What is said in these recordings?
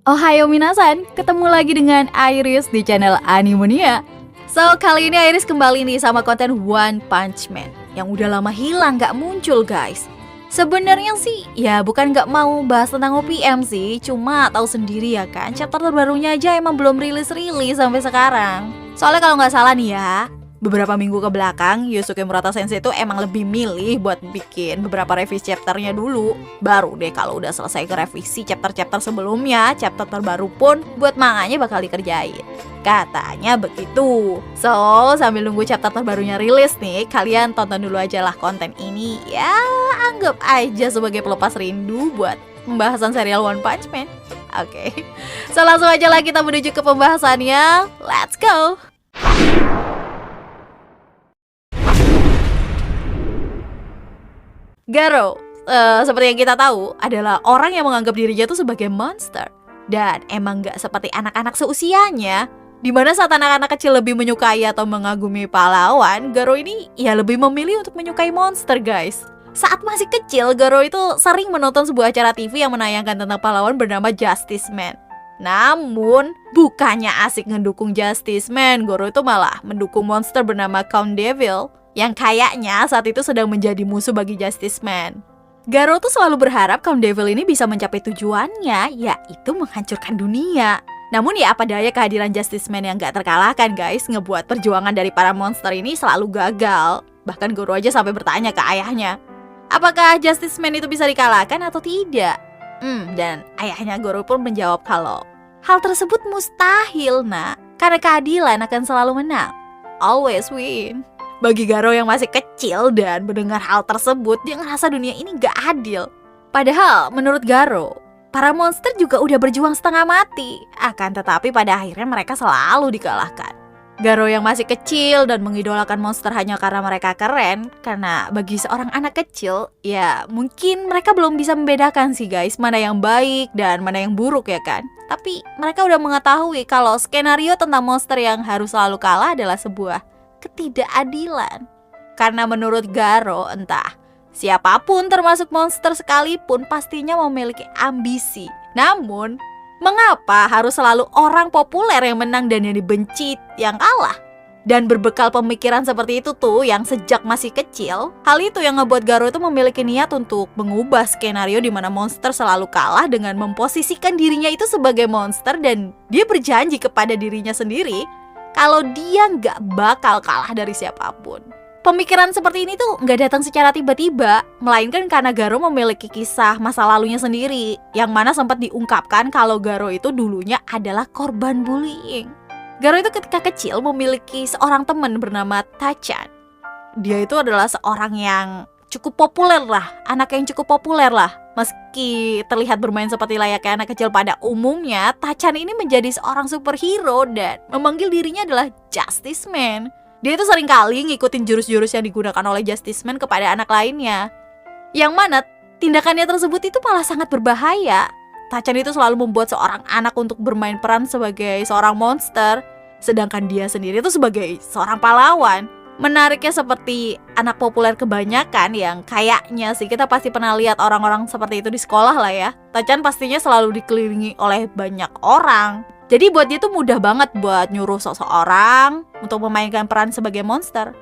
Ohayo minasan, ketemu lagi dengan Iris di channel Animonia. So, kali ini Iris kembali nih sama konten One Punch Man yang udah lama hilang gak muncul guys. Sebenarnya sih, ya bukan gak mau bahas tentang OPM sih, cuma tahu sendiri ya kan, chapter terbarunya aja emang belum rilis sampai sekarang. Soalnya kalau nggak salah nih ya, beberapa minggu ke belakang, Yusuke Murata Sensei itu emang lebih milih buat bikin beberapa revisi chapternya dulu. Baru deh kalau udah selesai ke revisi chapter-chapter sebelumnya, chapter terbaru pun buat manganya bakal dikerjain. Katanya begitu. So, sambil nunggu chapter terbarunya rilis nih, kalian tonton dulu aja lah konten ini. Ya, anggap aja sebagai pelepas rindu buat pembahasan serial One Punch Man. Oke. So, langsung aja lah kita menuju ke pembahasannya. Let's go! Garo, seperti yang kita tahu, adalah orang yang menganggap dirinya tuh sebagai monster. Dan emang gak seperti anak-anak seusianya, dimana saat anak-anak kecil lebih menyukai atau mengagumi pahlawan, Garo ini ya lebih memilih untuk menyukai monster guys. Saat masih kecil, Garo itu sering menonton sebuah acara TV yang menayangkan tentang pahlawan bernama Justice Man. Namun, bukannya asik ngedukung Justice Man, Garo itu malah mendukung monster bernama Count Devil yang kayaknya saat itu sedang menjadi musuh bagi Justice Man. Garo tuh selalu berharap Count Devil ini bisa mencapai tujuannya, yaitu menghancurkan dunia. Namun ya apa daya kehadiran Justice Man yang gak terkalahkan guys, ngebuat perjuangan dari para monster ini selalu gagal. Bahkan Garo aja sampai bertanya ke ayahnya, apakah Justice Man itu bisa dikalahkan atau tidak? Dan ayahnya Garo pun menjawab kalau hal tersebut mustahil nak, karena keadilan akan selalu menang. Always win. Bagi Garo yang masih kecil dan mendengar hal tersebut, dia ngerasa dunia ini gak adil. Padahal menurut Garo, para monster juga udah berjuang setengah mati. Akan tetapi pada akhirnya mereka selalu dikalahkan. Garo yang masih kecil dan mengidolakan monster hanya karena mereka keren. Karena bagi seorang anak kecil, ya mungkin mereka belum bisa membedakan sih guys, mana yang baik dan mana yang buruk ya kan. Tapi mereka udah mengetahui kalau skenario tentang monster yang harus selalu kalah adalah sebuah ketidakadilan. Karena menurut Garo, entah siapapun termasuk monster sekalipun pastinya memiliki ambisi. Namun, mengapa harus selalu orang populer yang menang dan yang dibenci yang kalah? Dan berbekal pemikiran seperti itu tuh yang sejak masih kecil, hal itu yang ngebuat Garo itu memiliki niat untuk mengubah skenario di mana monster selalu kalah dengan memposisikan dirinya itu sebagai monster, dan dia berjanji kepada dirinya sendiri kalau dia nggak bakal kalah dari siapapun. Pemikiran seperti ini tuh nggak datang secara tiba-tiba, melainkan karena Garo memiliki kisah masa lalunya sendiri, yang mana sempat diungkapkan kalau Garo itu dulunya adalah korban bullying. Garo itu ketika kecil memiliki seorang teman bernama Tachan. Dia itu adalah seorang yang cukup populer lah, anak yang cukup populer lah. Meski terlihat bermain seperti layaknya anak kecil pada umumnya, Tachan ini menjadi seorang superhero dan memanggil dirinya adalah Justice Man. Dia itu seringkali ngikutin jurus-jurus yang digunakan oleh Justice Man kepada anak lainnya. Yang mana tindakannya tersebut itu malah sangat berbahaya. Tachan itu selalu membuat seorang anak untuk bermain peran sebagai seorang monster, sedangkan dia sendiri itu sebagai seorang pahlawan. Menariknya seperti anak populer kebanyakan yang kayaknya sih kita pasti pernah lihat orang-orang seperti itu di sekolah lah ya. Tachan pastinya selalu dikelilingi oleh banyak orang. Jadi buat dia tuh mudah banget buat nyuruh seseorang untuk memainkan peran sebagai monster.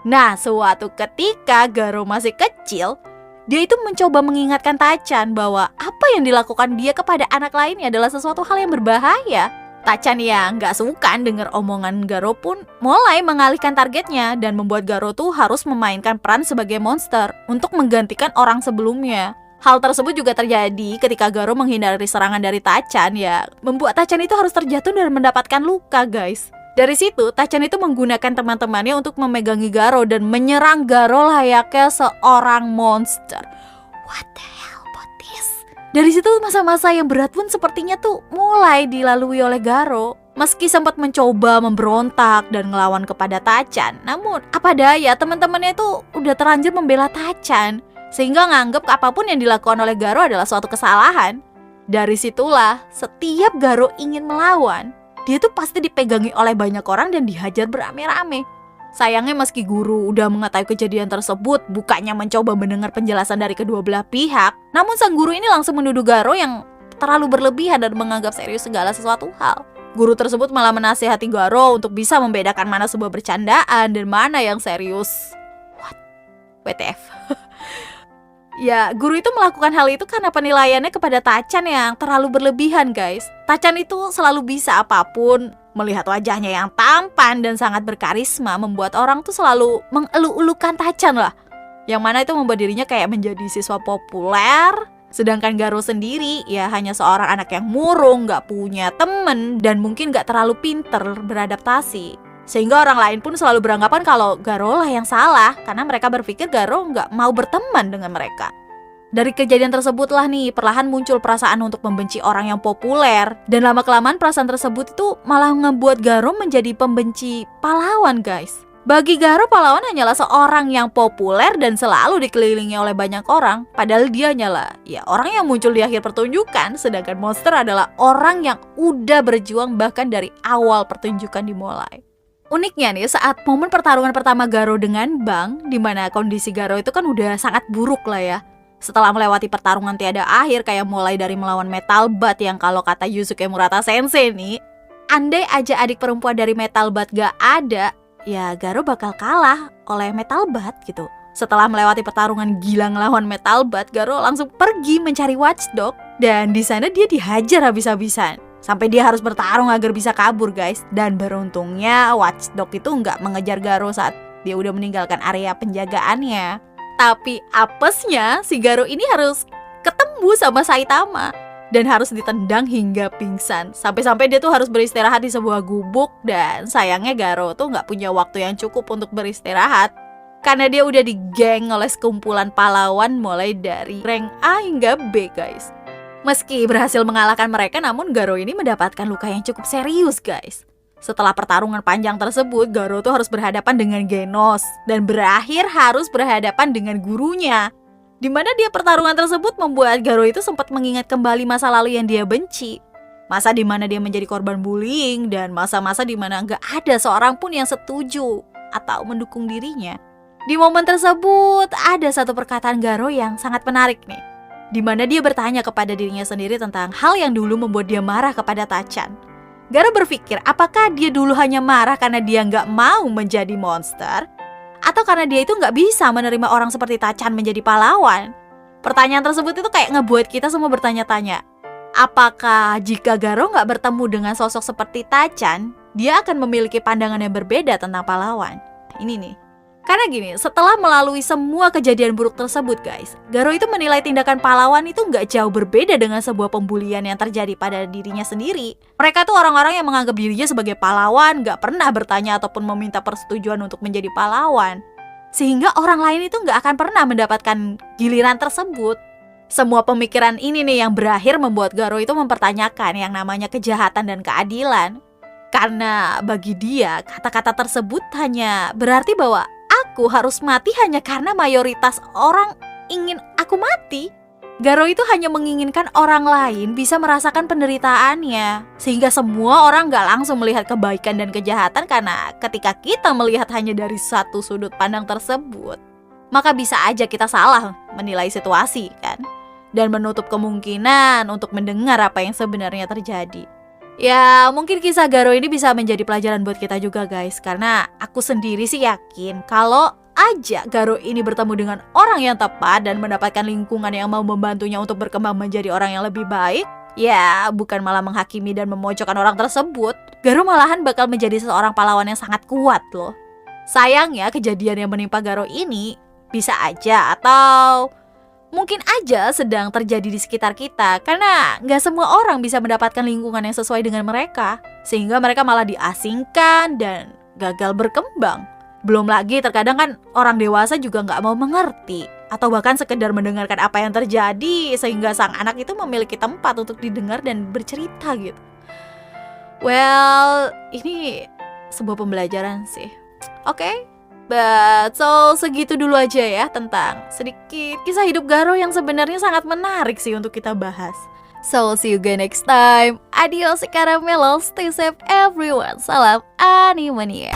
Nah, suatu ketika Garo masih kecil, dia itu mencoba mengingatkan Tachan bahwa apa yang dilakukan dia kepada anak lainnya adalah sesuatu hal yang berbahaya. Tachan yang gak suka dengar omongan Garo pun mulai mengalihkan targetnya dan membuat Garo tuh harus memainkan peran sebagai monster untuk menggantikan orang sebelumnya. Hal tersebut juga terjadi ketika Garo menghindari serangan dari Tachan, ya membuat Tachan itu harus terjatuh dan mendapatkan luka guys. Dari situ Tachan itu menggunakan teman-temannya untuk memegangi Garo dan menyerang Garo layaknya seorang monster. What the hell about this? Dari situ masa-masa yang berat pun sepertinya tuh mulai dilalui oleh Garo. Meski sempat mencoba memberontak dan ngelawan kepada Tachan, namun apa daya teman-temannya itu udah terlanjur membela Tachan, sehingga nganggep apapun yang dilakukan oleh Garo adalah suatu kesalahan. Dari situlah setiap Garo ingin melawan, dia tuh pasti dipegangi oleh banyak orang dan dihajar beramai-ramai. Sayangnya meski guru udah mengetahui kejadian tersebut, bukannya mencoba mendengar penjelasan dari kedua belah pihak, namun sang guru ini langsung menuduh Garo yang terlalu berlebihan dan menganggap serius segala sesuatu hal. Guru tersebut malah menasihati Garo untuk bisa membedakan mana sebuah bercandaan dan mana yang serius. What? WTF? Ya, guru itu melakukan hal itu karena penilaiannya kepada Tachan yang terlalu berlebihan, guys. Tachan itu selalu bisa apapun. Melihat wajahnya yang tampan dan sangat berkarisma membuat orang tuh selalu mengeluh-elukan Tachan lah. Yang mana itu membuat dirinya kayak menjadi siswa populer. Sedangkan Garo sendiri ya hanya seorang anak yang murung, gak punya temen, dan mungkin gak terlalu pinter beradaptasi. Sehingga orang lain pun selalu beranggapan kalau Garo lah yang salah, karena mereka berpikir Garo gak mau berteman dengan mereka. Dari kejadian tersebutlah nih, perlahan muncul perasaan untuk membenci orang yang populer. Dan lama-kelamaan perasaan tersebut itu malah ngebuat Garo menjadi pembenci pahlawan, guys. Bagi Garo, pahlawan hanyalah seorang yang populer dan selalu dikelilingi oleh banyak orang. Padahal dia hanyalah orang yang muncul di akhir pertunjukan. Sedangkan monster adalah orang yang udah berjuang bahkan dari awal pertunjukan dimulai. Uniknya nih, saat momen pertarungan pertama Garo dengan Bang, dimana kondisi Garo itu kan udah sangat buruk lah ya. Setelah melewati pertarungan tiada akhir, kayak mulai dari melawan Metal Bat yang kalau kata Yusuke Murata Sensei nih, andai aja adik perempuan dari Metal Bat gak ada, ya Garo bakal kalah oleh Metal Bat gitu. Setelah melewati pertarungan gila ngelawan Metal Bat, Garo langsung pergi mencari Watchdog. Dan di sana dia dihajar habis-habisan. Sampai dia harus bertarung agar bisa kabur, guys. Dan beruntungnya Watchdog itu nggak mengejar Garo saat dia udah meninggalkan area penjagaannya. Tapi apesnya si Garo ini harus ketemu sama Saitama. Dan harus ditendang hingga pingsan. Sampai-sampai dia tuh harus beristirahat di sebuah gubuk. Dan sayangnya Garo tuh nggak punya waktu yang cukup untuk beristirahat. Karena dia udah digeng oleh sekumpulan pahlawan mulai dari rank A hingga B, guys. Meski berhasil mengalahkan mereka, namun Garo ini mendapatkan luka yang cukup serius, guys. Setelah pertarungan panjang tersebut, Garo tuh harus berhadapan dengan Genos. Dan berakhir harus berhadapan dengan gurunya. Dimana dia pertarungan tersebut membuat Garo itu sempat mengingat kembali masa lalu yang dia benci. Masa dimana dia menjadi korban bullying, dan masa-masa dimana gak ada seorang pun yang setuju atau mendukung dirinya. Di momen tersebut, ada satu perkataan Garo yang sangat menarik nih. Dimana dia bertanya kepada dirinya sendiri tentang hal yang dulu membuat dia marah kepada Tachan. Garo berpikir apakah dia dulu hanya marah karena dia gak mau menjadi monster, atau karena dia itu gak bisa menerima orang seperti Tachan menjadi pahlawan. Pertanyaan tersebut itu kayak ngebuat kita semua bertanya-tanya. Apakah jika Garo gak bertemu dengan sosok seperti Tachan, dia akan memiliki pandangan yang berbeda tentang pahlawan? Ini nih. Karena gini, setelah melalui semua kejadian buruk tersebut, guys, Garo itu menilai tindakan pahlawan itu gak jauh berbeda dengan sebuah pembulian yang terjadi pada dirinya sendiri. Mereka tuh orang-orang yang menganggap dirinya sebagai pahlawan, gak pernah bertanya ataupun meminta persetujuan untuk menjadi pahlawan. Sehingga orang lain itu gak akan pernah mendapatkan giliran tersebut. Semua pemikiran ini nih yang berakhir membuat Garo itu mempertanyakan yang namanya kejahatan dan keadilan. Karena bagi dia, kata-kata tersebut hanya berarti bahwa aku harus mati hanya karena mayoritas orang ingin aku mati. Garo itu hanya menginginkan orang lain bisa merasakan penderitaannya. Sehingga semua orang gak langsung melihat kebaikan dan kejahatan. Karena ketika kita melihat hanya dari satu sudut pandang tersebut, maka bisa aja kita salah menilai situasi kan. Dan menutup kemungkinan untuk mendengar apa yang sebenarnya terjadi. Ya, mungkin kisah Garo ini bisa menjadi pelajaran buat kita juga, guys. Karena aku sendiri sih yakin kalau aja Garo ini bertemu dengan orang yang tepat dan mendapatkan lingkungan yang mau membantunya untuk berkembang menjadi orang yang lebih baik, ya bukan malah menghakimi dan memojokkan orang tersebut, Garo malahan bakal menjadi seorang pahlawan yang sangat kuat loh. Sayangnya kejadian yang menimpa Garo ini bisa aja atau mungkin aja sedang terjadi di sekitar kita. Karena gak semua orang bisa mendapatkan lingkungan yang sesuai dengan mereka. Sehingga mereka malah diasingkan dan gagal berkembang. Belum lagi terkadang kan orang dewasa juga gak mau mengerti. Atau bahkan sekedar mendengarkan apa yang terjadi. Sehingga sang anak itu memiliki tempat untuk didengar dan bercerita gitu. Well, ini sebuah pembelajaran sih. Oke. But so segitu dulu aja ya tentang sedikit kisah hidup Garo yang sebenarnya sangat menarik sih untuk kita bahas. So see you again next time. Adios caramelos, stay safe everyone. Salam Animania.